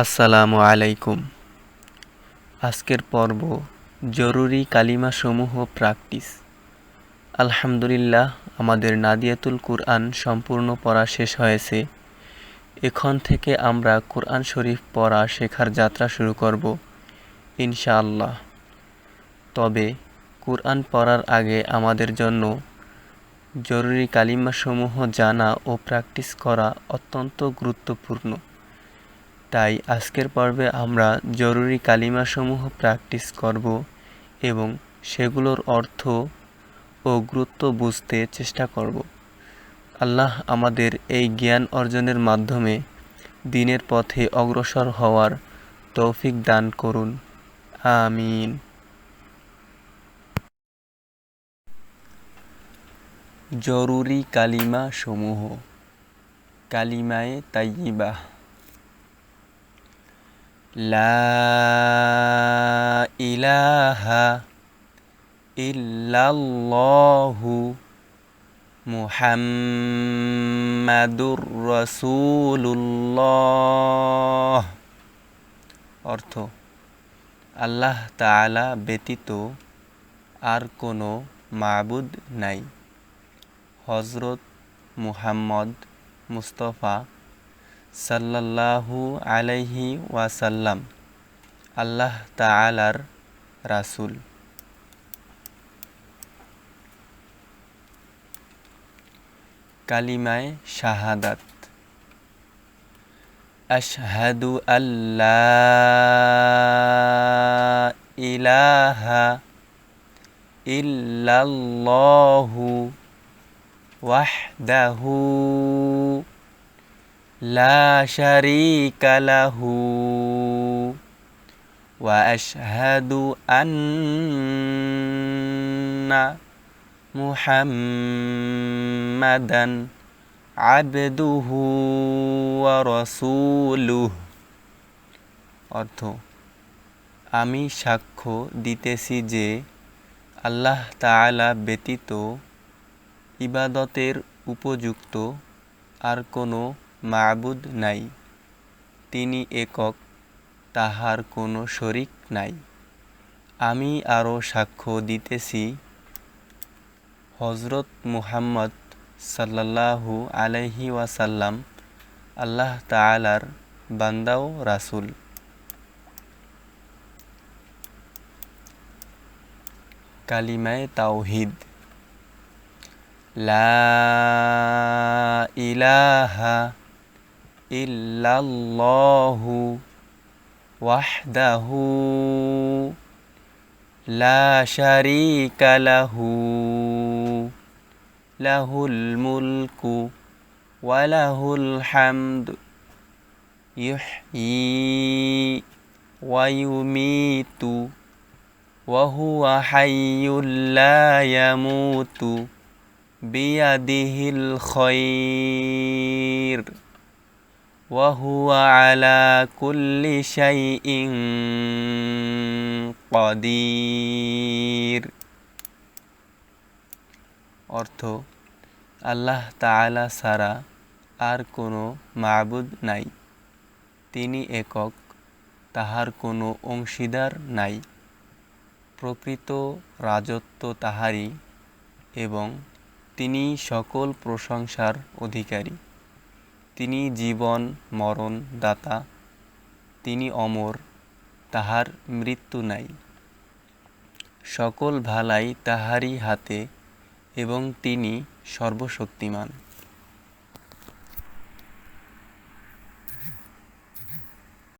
আসসালামু আলাইকুম। আজকের পর্ব জরুরি কালিমাসমূহ প্র্যাকটিস। আলহামদুলিল্লাহ, আমাদের নাদিয়াতুল কুরআন সম্পূর্ণ পড়া শেষ হয়েছে। এখন থেকে আমরা কুরআন শরীফ পড়া শেখার যাত্রা শুরু করব ইনশাআল্লাহ। তবে কুরআন পড়ার আগে আমাদের জন্য জরুরি কালিমাসমূহ জানা ও প্র্যাকটিস করা অত্যন্ত গুরুত্বপূর্ণ। তাই আজকের পর্বে আমরা জরুরি কালিমাসমূহ প্র্যাকটিস করব এবং সেগুলোর অর্থ ও গুরুত্ব বুঝতে চেষ্টা করব। আল্লাহ আমাদের এই জ্ঞান অর্জনের মাধ্যমে দ্বীনের পথে অগ্রসর হওয়ার তৌফিক দান করুন, আমিন। জরুরি কালিমাসমূহ। কালিমায়ে তাইয়্যিবাহ। লা ইলাহা ইল্লাল্লাহু মুহাম্মাদুর রাসূলুল্লাহ। অর্থ: আল্লাহ তাআলা ব্যতীত আর কোনো মাবুদ নাই। হযরত মুহাম্মদ মুস্তাফা সাল্লাল্লাহু আলাইহি ওয়াসাল্লাম আল্লাহ তাআলার রাসূল। কালিমায়ে শাহাদাত। আশহাদু আল্লা ইলাহা ইল্লাল্লাহু ওয়াহদাহু লা শারীকা লাহু ওয়া আশহাদু আন্না মুহাম্মাদান আবদুহু ওয়া রাসূলুহু। অর্থ: আমি সাক্ষ্য দিতেছি যে আল্লাহ তাআলা ব্যতীত ইবাদতের উপযুক্ত আর কোনো মাবুদ নাই। তিনি একক, তাহার কোনো শরীক নাই। আমি আরও সাক্ষ্য দিতেছি হযরত মুহাম্মদ সাল্লাল্লাহু আলাইহি ওয়াসাল্লাম আল্লাহ তাআলার বান্দা ও রাসূল। কালিমায়ে তাওহীদ। লা ইলাহা ইল্লাল্লাহু ওয়াহদাহু লা শারীকা লাহু লাহুল মুলকু ওয়া লাহুল হামদু ইউহয়ী ওয়া ইউমীতু ওয়া হুয়া হাইয়্যুল লা ইয়ামুতু বিয়াদিহিল খায়র ওয়া হুয়া আলা কুল্লি শাইইন কাদির। অর্থ: আল্লাহ তাআলা ছাড়া আর কোনো মাবুদ নাই। তিনি একক, তাহার কোনো অংশীদার নাই। প্রকৃত রাজত্ব তাহারই এবং তিনি সকল প্রশংসার অধিকারী। তিনি জীবন মরণ দাতা। তিনি অমর, তাহার মৃত্যু নাই। সকল ভালাই তাহারই হাতে এবং তিনি সর্বশক্তিমান।